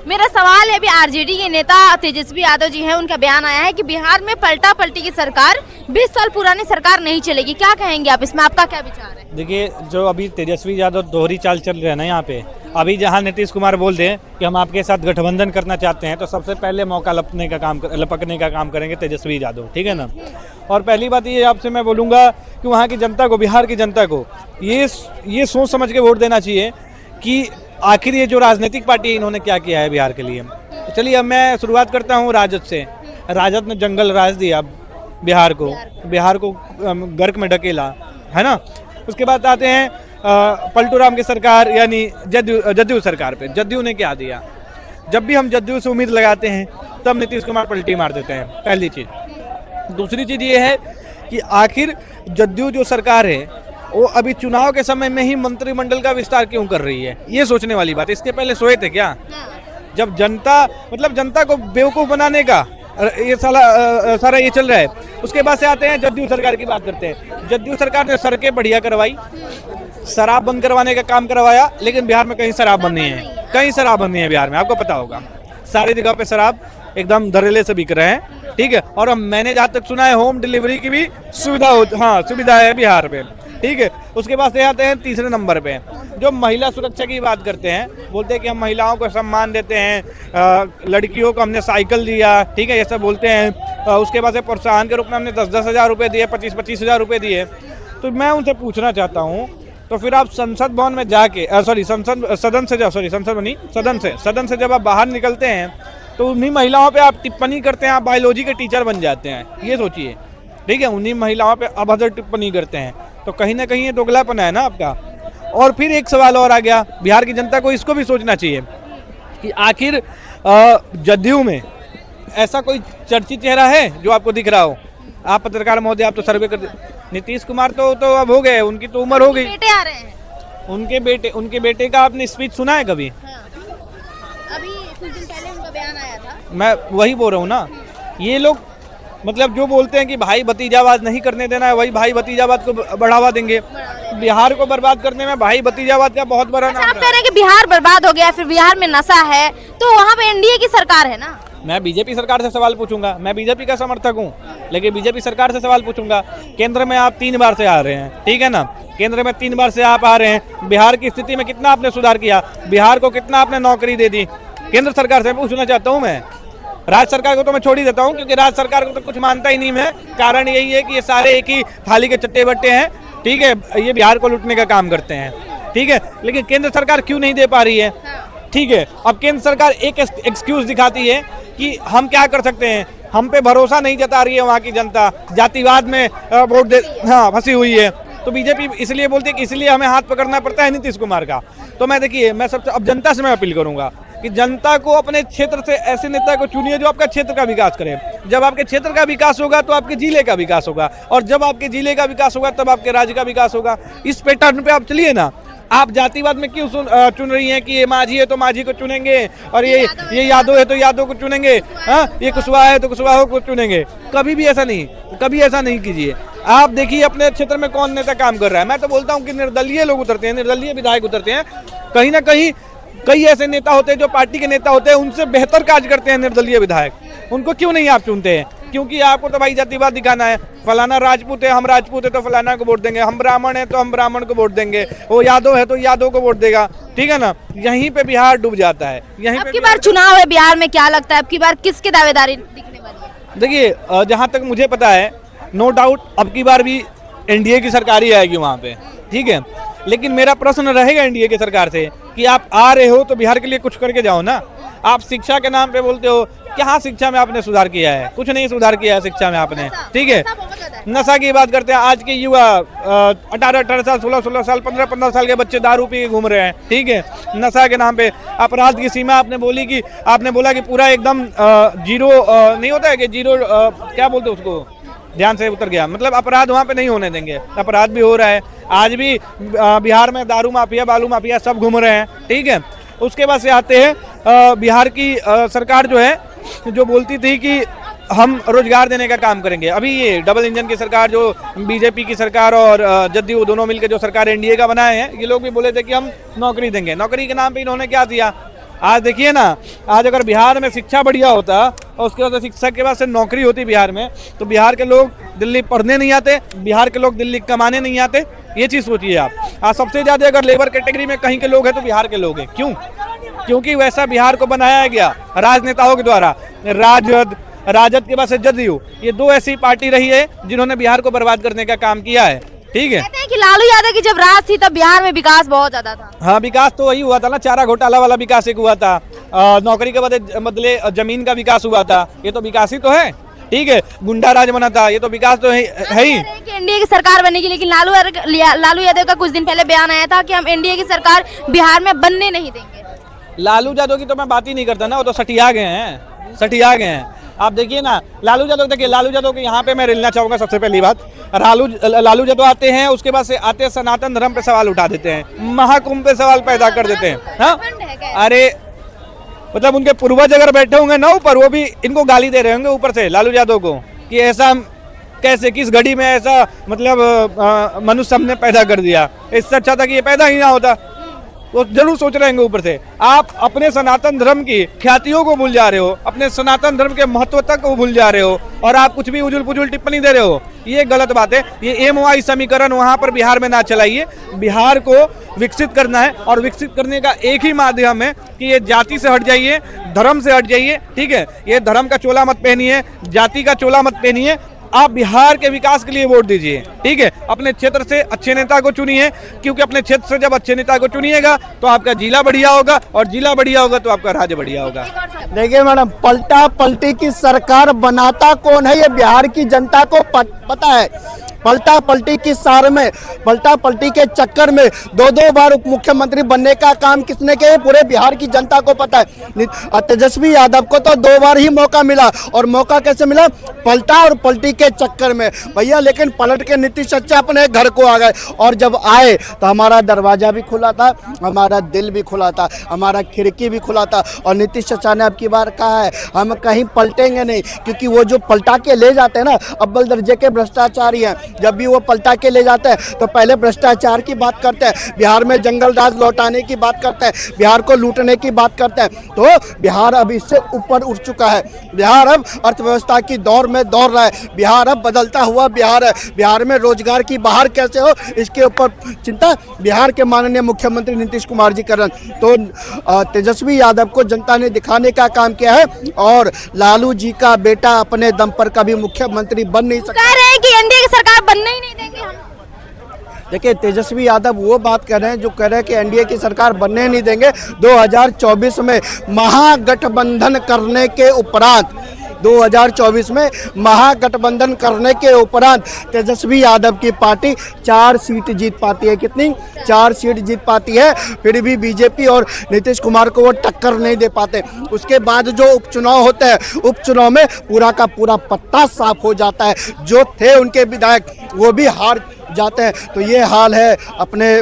मेरा सवाल है, अभी आरजेडी के नेता तेजस्वी यादव जी हैं, उनका बयान आया है कि बिहार में पलटा पलटी की सरकार, 20 साल पुरानी सरकार नहीं चलेगी। क्या कहेंगे आप इसमें, आपका क्या विचार है? देखिए, जो अभी तेजस्वी यादव दोहरी चाल चल रहे हैं ना यहाँ पे, अभी जहाँ नीतीश कुमार बोल दें कि हम आपके साथ गठबंधन करना चाहते हैं, तो सबसे पहले मौका लपकने का काम करेंगे तेजस्वी यादव, ठीक है ना। और पहली बात ये आपसे मैं बोलूँगा कि वहाँ की जनता को, बिहार की जनता को ये सोच समझ के वोट देना चाहिए कि आखिर ये जो राजनीतिक पार्टी है इन्होंने क्या किया है बिहार के लिए। तो चलिए अब मैं शुरुआत करता हूँ राजद से। राजद ने जंगल राज दिया बिहार को गर्क में ढकेला, है ना। उसके बाद आते हैं पलटू राम की सरकार यानी जदयू सरकार पे। जदयू ने क्या दिया? जब भी हम जदयू से उम्मीद लगाते हैं तब नीतीश कुमार पलटी मार देते हैं, पहली चीज़। दूसरी चीज़ ये है कि आखिर जदयू जो सरकार है वो अभी चुनाव के समय में ही मंत्रिमंडल का विस्तार क्यों कर रही है, ये सोचने वाली बात है। इसके पहले सोए थे क्या? जब जनता को बेवकूफ़ बनाने का ये सारा ये चल रहा है। उसके बाद से आते हैं जदयू सरकार की बात करते हैं। जदयू सरकार ने सड़कें बढ़िया करवाई, शराब बंद करवाने का काम करवाया, लेकिन बिहार में कहीं शराब बंद नहीं है, कहीं शराब बंद नहीं है बिहार में, आपको पता होगा। सारी जगह पे शराब एकदम धड़ल्ले से बिक रहे हैं, ठीक है। और अब मैंने जहाँ तक सुना है होम डिलीवरी की भी सुविधा है बिहार में, ठीक है। उसके बाद से आते हैं तीसरे नंबर पे, जो महिला सुरक्षा की बात करते हैं, बोलते हैं कि हम महिलाओं को सम्मान देते हैं, लड़कियों को हमने साइकिल दिया, ठीक है, ये सब बोलते हैं। उसके बाद से प्रोत्साहन के रूप में हमने 10-10 हज़ार रुपये दिए, 25-25 हज़ार रुपये दिए। तो मैं उनसे पूछना चाहता हूँ, तो फिर आप संसद भवन में जाके सदन से जब आप बाहर निकलते हैं तो उन्हीं महिलाओं पे आप टिप्पणी करते हैं, आप बायोलॉजी के टीचर बन जाते हैं, ये सोचिए, ठीक है। उन्हीं महिलाओं पे अभद्र टिप्पणी करते हैं, तो कहीं ना कहीं ये दोगलापना है ना आपका। और फिर एक सवाल और आ गया, बिहार की जनता को इसको भी सोचना चाहिए कि आखिर जदयू में ऐसा कोई चर्चित चेहरा है जो आपको दिख रहा हो? आप पत्रकार महोदय, आप तो सर्वे कर, नीतीश कुमार तो अब हो गए, उनकी तो उम्र हो गई। बेटे आ रहे हैं, उनके बेटे का आपने स्पीच सुना है कभी? अभी कुछ दिन पहले उनका बयान आया था। मैं वही बोल रहा हूँ ना, ये लोग मतलब जो बोलते हैं कि भाई भतीजावाद नहीं करने देना है, वही भाई भतीजावाद को बढ़ावा देंगे। बिहार को बर्बाद करने में भाई भतीजावाद का बहुत बड़ा नाम। आप कह रहे हैं कि बिहार बर्बाद हो गया, फिर बिहार में नशा है, तो वहाँ पे एनडीए की सरकार है ना। मैं बीजेपी सरकार से सवाल पूछूंगा, मैं बीजेपी का समर्थक हूँ, लेकिन बीजेपी सरकार से सवाल पूछूंगा। केंद्र में आप 3 बार से आ रहे हैं, ठीक है ना, केंद्र में 3 बार से आप आ रहे हैं, बिहार की स्थिति में कितना आपने सुधार किया? बिहार को कितना आपने नौकरी दे दी? केंद्र सरकार से पूछना चाहता हूँ मैं। राज्य सरकार को तो मैं छोड़ ही देता हूँ, क्योंकि राज्य सरकार को तो कुछ मानता ही नहीं मैं। कारण यही है कि ये सारे एक ही थाली के चट्टे बट्टे हैं, ठीक है, ये बिहार को लूटने का काम करते हैं, ठीक है। लेकिन केंद्र सरकार क्यों नहीं दे पा रही है? ठीक है, अब केंद्र सरकार एक एक्सक्यूज दिखाती है कि हम क्या कर सकते हैं, हम पे भरोसा नहीं जता रही है वहाँ की जनता, जातिवाद में वोट दे, हाँ, फंसी हुई है। तो बीजेपी इसलिए बोलती है कि इसलिए हमें हाथ पकड़ना पड़ता है नीतीश कुमार का। तो मैं देखिए, मैं सबसे अब जनता से मैं अपील करूंगा कि जनता को अपने क्षेत्र से ऐसे नेता को चुनिए जो आपका क्षेत्र का विकास करे। जब आपके क्षेत्र का विकास होगा तो आपके जिले का विकास होगा, और जब आपके जिले का विकास होगा तब आपके राज्य का विकास होगा। इस पैटर्न पे आप चलिए ना। आप जातिवाद में क्यों चुन रही हैं कि ये माझी है तो माझी को चुनेंगे, और ये यादव है तो यादव को चुनेंगे, हाँ, ये कुशवाहा है तो कुशवाहा को चुनेंगे? कभी भी ऐसा नहीं कीजिए। आप देखिए अपने क्षेत्र में कौन नेता काम कर रहा है। मैं तो बोलता हूँ कि निर्दलीय लोग उतरते हैं, निर्दलीय विधायक उतरते हैं। कहीं ना कहीं कई ऐसे नेता होते हैं जो पार्टी के नेता होते हैं, उनसे बेहतर कार्य करते हैं निर्दलीय विधायक। उनको क्यों नहीं आप चुनते हैं? क्योंकि आपको तो भाई जातिवाद दिखाना है, फलाना राजपूत है, हम राजपूत है तो फलाना को वोट देंगे, हम ब्राह्मण है तो हम ब्राह्मण को वोट देंगे, वो यादव है तो यादव को वोट देगा, ठीक है ना। यहीं पे बिहार डूब जाता है। यहीं अब की बार चुनाव है बिहार में, क्या लगता है अब की बार किसकी दावेदारी दिखने वाली है? देखिए, जहाँ तक मुझे पता है, नो डाउट अब की बार भी एनडीए की सरकार ही आएगी वहाँ पे, ठीक है। लेकिन मेरा प्रश्न रहेगा एनडीए की सरकार से कि आप आ रहे हो तो बिहार के लिए कुछ करके जाओ ना। आप शिक्षा के नाम पे बोलते हो, क्या शिक्षा में आपने सुधार किया है? कुछ नहीं सुधार किया है शिक्षा में आपने, ठीक है। नशा की बात करते हैं, आज के युवा 18-18 साल, 16-16 साल, 15-15 साल के बच्चे दारू पी के घूम रहे हैं, ठीक है, नशा के नाम पे। अपराध की सीमा आपने बोला कि पूरा एकदम जीरो नहीं होता है कि जीरो, क्या बोलते हैं उसको, ध्यान से उतर गया, मतलब अपराध वहाँ पे नहीं होने देंगे। अपराध भी हो रहा है, आज भी बिहार में दारू माफिया, बालू माफिया सब घूम रहे हैं, ठीक है। उसके बाद से आते हैं बिहार की सरकार जो है, जो बोलती थी कि हम रोजगार देने का काम करेंगे। अभी ये डबल इंजन की सरकार, जो बीजेपी की सरकार और जदयू दोनों मिलकर जो सरकार एनडीए का बनाए हैं, ये लोग भी बोले थे कि हम नौकरी देंगे। नौकरी के नाम पे इन्होंने क्या दिया? आज देखिए ना, आज अगर बिहार में शिक्षा बढ़िया होता और उसके बाद शिक्षा के बाद से नौकरी होती बिहार में, तो बिहार के लोग दिल्ली पढ़ने नहीं आते, बिहार के लोग दिल्ली कमाने नहीं आते। ये चीज़ सोचिए आप। आज सबसे ज़्यादा अगर लेबर कैटेगरी में कहीं के लोग हैं तो बिहार के लोग हैं। क्यों? क्योंकि वैसा बिहार को बनाया गया राजनेताओं के द्वारा। राजद के बाद से जदयू, ये दो ऐसी पार्टी रही है जिन्होंने बिहार को बर्बाद करने का काम किया है। ठीक है, कहते हैं कि लालू यादव की जब राज थी तब बिहार में विकास बहुत ज्यादा था। हाँ, विकास तो वही हुआ था ना, चारा घोटाला वाला विकास एक हुआ था, नौकरी के बदले जमीन का विकास हुआ था। ये तो विकास ही तो है। ठीक है, गुंडा राज बना था, ये तो विकास तो है ही। एनडीए की सरकार बनेगी, लेकिन लालू यादव का कुछ दिन पहले बयान आया था कि हम एनडीए की सरकार बिहार में बनने नहीं देंगे। लालू यादव की तो मैं बात ही नहीं करता ना, वो तो सटिया गए हैं। आप देखिए ना, लालू यादव के यहाँ पे मैं मिलना चाहूंगा। सबसे पहली बात, लालू यादव आते हैं, उसके बाद से आते हैं सनातन धर्म पे सवाल उठा देते हैं, महाकुंभ पे सवाल पैदा कर देते हैं। हाँ, अरे मतलब उनके पूर्वज अगर बैठे होंगे ना ऊपर, वो भी इनको गाली दे रहे होंगे ऊपर से लालू यादव को, कि ऐसा कैसे, किस घड़ी में ऐसा मतलब मनुष्य हमने पैदा कर दिया। इससे अच्छा था कि ये पैदा ही ना होता। वो जरूर सोच रहे होंगे ऊपर से। आप अपने सनातन धर्म की ख्यातियों को भूल जा रहे हो, अपने सनातन धर्म के महत्वता को भूल जा रहे हो, और आप कुछ भी उजुल पुजुल टिप्पणी दे रहे हो। ये गलत बात है। ये MOI समीकरण वहाँ पर बिहार में ना चलाइए। बिहार को विकसित करना है, और विकसित करने का एक ही माध्यम है कि ये जाति से हट जाइए, धर्म से हट जाइए। ठीक है, ये धर्म का चोला मत पहनिए, जाति का चोला मत पहनिए। आप बिहार के विकास के लिए वोट दीजिए। ठीक है, अपने क्षेत्र से अच्छे नेता को चुनिए, क्योंकि अपने क्षेत्र से जब अच्छे नेता को चुनिएगा तो आपका जिला बढ़िया होगा, और जिला बढ़िया होगा तो आपका राज्य बढ़िया होगा। देखिए मैडम, पलटा पलटी की सरकार बनाता कौन है ये बिहार की जनता को पता है। पलटा पलटी की सार में, पलटा पलटी के चक्कर में 2-2 बार उप मुख्यमंत्री बनने का काम किसने किया, पूरे बिहार की जनता को पता है। तेजस्वी यादव को तो 2 बार ही मौका मिला, और मौका कैसे मिला? पलटा और पलटी के चक्कर में भैया। लेकिन पलट के नीतीश चाचा अपने घर को आ गए, और जब आए तो हमारा दरवाजा भी खुला था, हमारा दिल भी खुला था, हमारा खिड़की भी खुला था। और नीतीश चाचा ने अब की बार कहा है हम कहीं पलटेंगे नहीं, क्योंकि वो जो पलटा के ले जाते हैं ना, अव्वल दर्जे के भ्रष्टाचारी हैं। जब भी वो पलटा के ले जाते हैं तो पहले भ्रष्टाचार की बात करते हैं, बिहार में जंगल राज लौटाने की बात करते हैं, बिहार को लूटने की बात करते हैं। तो बिहार अब इससे ऊपर उठ चुका है। बिहार अब अर्थव्यवस्था की दौड़ में दौड़ रहा है। बिहार अब बदलता हुआ बिहार है। बिहार में रोजगार की बहार कैसे हो, इसके ऊपर चिंता बिहार के माननीय मुख्यमंत्री नीतीश कुमार जी कर रहे हैं। तो तेजस्वी यादव को जनता ने दिखाने का काम किया है, और लालू जी का बेटा अपने दम पर कभी मुख्यमंत्री बन नहीं सकता। कह रहे हैं कि एनडीए की सरकार बनने ही नहीं देंगे हम। देखिए, तेजस्वी यादव वो बात कर रहे हैं जो कह रहे हैं कि एनडीए की सरकार बनने नहीं देंगे। 2024 में महागठबंधन करने के उपरांत 2024 में महागठबंधन करने के उपरांत तेजस्वी यादव की पार्टी 4 सीट जीत पाती है। कितनी? 4 सीट जीत पाती है। फिर भी बीजेपी और नीतीश कुमार को वो टक्कर नहीं दे पाते। उसके बाद जो उपचुनाव होते हैं, उपचुनाव में पूरा का पूरा पत्ता साफ हो जाता है। जो थे उनके विधायक वो भी हार जाते हैं। तो ये हाल है अपने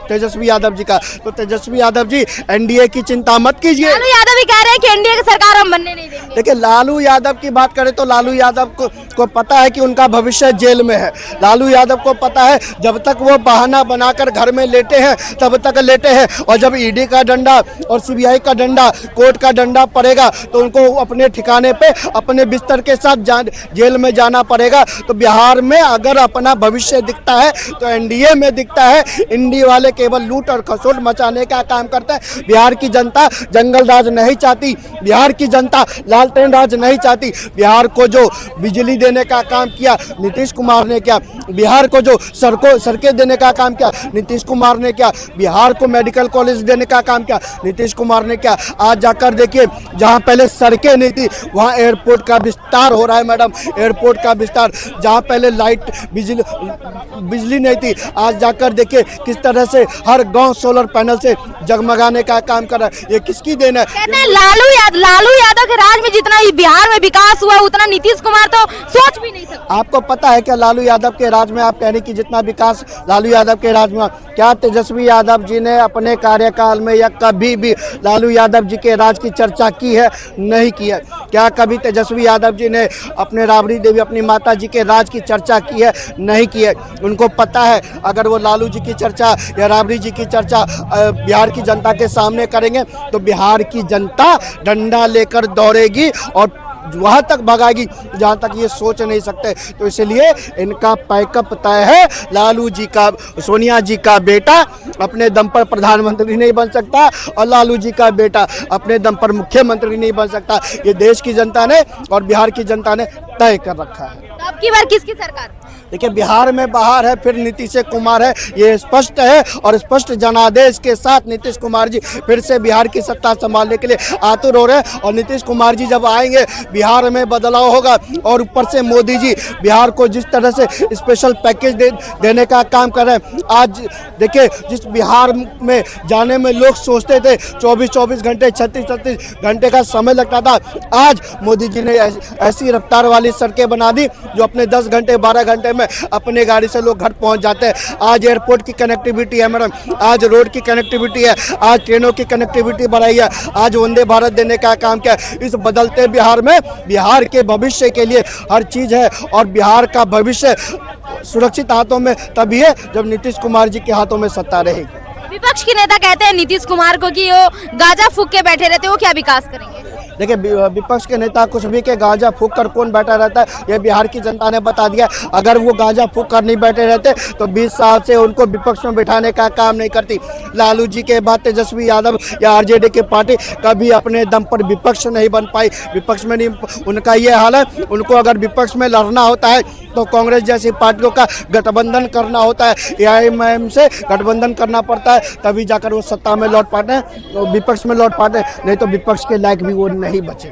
तेजस्वी यादव जी का। तो तेजस्वी यादव जी, एनडीए की चिंता मत कीजिए। लालू यादव भी कह रहे हैं कि एनडीए की सरकार हम बनने नहीं देंगे। देखिए, लालू यादव की बात करें तो लालू यादव को पता है कि उनका भविष्य जेल में है। लालू यादव को पता है जब तक वो बहाना बनाकर घर में लेटे हैं तब तक लेटे हैं, और जब ईडी का डंडा और सीबीआई का डंडा, कोर्ट का डंडा पड़ेगा तो उनको अपने ठिकाने पे अपने बिस्तर के साथ जेल में जाना पड़ेगा। तो बिहार में अगर अपना भविष्य दिखता है तो एनडीए में दिखता है। इंडी वाले केवल लूट और खसोट मचाने का काम करता है। बिहार की जनता जंगल राज नहीं चाहती, बिहार की जनता लालटेन राज नहीं चाहती। बिहार को जो बिजली देने का काम किया नीतीश कुमार ने किया, बिहार को जो सड़कें देने का काम किया नीतीश कुमार ने किया, बिहार को मेडिकल कॉलेज देने का काम किया नीतीश कुमार ने किया। आज जाकर देखिए, जहां पहले सड़कें नहीं थी वहां एयरपोर्ट का विस्तार हो रहा है मैडम, एयरपोर्ट का विस्तार। जहां पहले लाइट बिजली नहीं थी, आज जाकर देखिए किस तरह से हर गांव सोलर पैनल से जगमगाने का काम कर रहा है। ये किसकी देन है? कहते हैं लालू यादव के राज में जितना बिहार में विकास हुआ उतना नीतीश कुमार तो सोच भी नहीं सकते। आपको पता है कि लालू यादव के राज में आप कह रहे कि जितना विकास लालू यादव के राज में हुआ, क्या तेजस्वी यादव जी ने अपने कार्यकाल में या कभी भी लालू यादव जी के राज की चर्चा की है? नहीं की है। क्या कभी तेजस्वी यादव जी ने अपने राबड़ी देवी अपनी माता जी के राज की चर्चा की है? नहीं की है। उनको पता है अगर वो लालू जी की चर्चा या राबड़ी जी की चर्चा बिहार की जनता के सामने करेंगे तो बिहार की जनता डंडा लेकर दौड़ेगी और वहाँ तक भगाएगी जहाँ तक ये सोच नहीं सकते। तो इसलिए इनका पैकअप तय है। लालू जी का, सोनिया जी का बेटा अपने दम पर प्रधानमंत्री नहीं बन सकता और लालू जी का बेटा अपने दम पर मुख्यमंत्री नहीं बन सकता। ये देश की जनता ने और बिहार की जनता ने तय कर रखा है। तो अब की बार किसकी सरकार? देखिए, बिहार में बाहर है, फिर नीतीश कुमार है, ये स्पष्ट है। और स्पष्ट जनादेश के साथ नीतीश कुमार जी फिर से बिहार की सत्ता संभालने के लिए आतुर हो रहे हैं। और नीतीश कुमार जी जब आएंगे बिहार में बदलाव होगा। और ऊपर से मोदी जी बिहार को जिस तरह से स्पेशल पैकेज देने का काम कर रहे हैं। आज देखिए, जिस बिहार में जाने में लोग सोचते थे 24-24 घंटे 36-36 घंटे का समय लगता था, आज मोदी जी ने ऐसी रफ्तार वाली सड़कें बना दी जो अपने 10 घंटे 12 घंटे में अपने गाड़ी से लोग घर पहुंच जाते हैं। आज एयरपोर्ट की कनेक्टिविटी है मैडम, आज रोड की कनेक्टिविटी है, आज ट्रेनों की कनेक्टिविटी बढ़ाई है, आज वंदे भारत देने का काम किया। इस बदलते बिहार में बिहार के भविष्य के लिए हर चीज़ है। और बिहार का भविष्य सुरक्षित हाथों में तभी है जब नीतीश कुमार जी के हाथों में सत्ता रहेगी। विपक्ष के नेता कहते हैं नीतीश कुमार को कि वो गांजा फूंक के बैठे रहते, वो क्या विकास करेंगे? देखिए, विपक्ष के नेता कुछ भी के गांजा फूंक कर कौन बैठा रहता है, ये बिहार की जनता ने बता दिया। अगर वो गांजा फूंक कर नहीं बैठे रहते तो 20 साल से उनको विपक्ष में बिठाने का काम नहीं करती। लालू जी के बाद तेजस्वी यादव या आरजेडी की पार्टी कभी अपने दम पर विपक्ष नहीं बन पाई। विपक्ष में नहीं, उनका ये हाल है। उनको अगर विपक्ष में लड़ना होता है तो कांग्रेस जैसी पार्टियों का गठबंधन करना होता है, AIMIM से गठबंधन करना पड़ता है, तभी जाकर वो सत्ता में लौट पाते हैं, विपक्ष में लौट पाते हैं। नहीं तो विपक्ष के लायक भी वो नहीं बचे।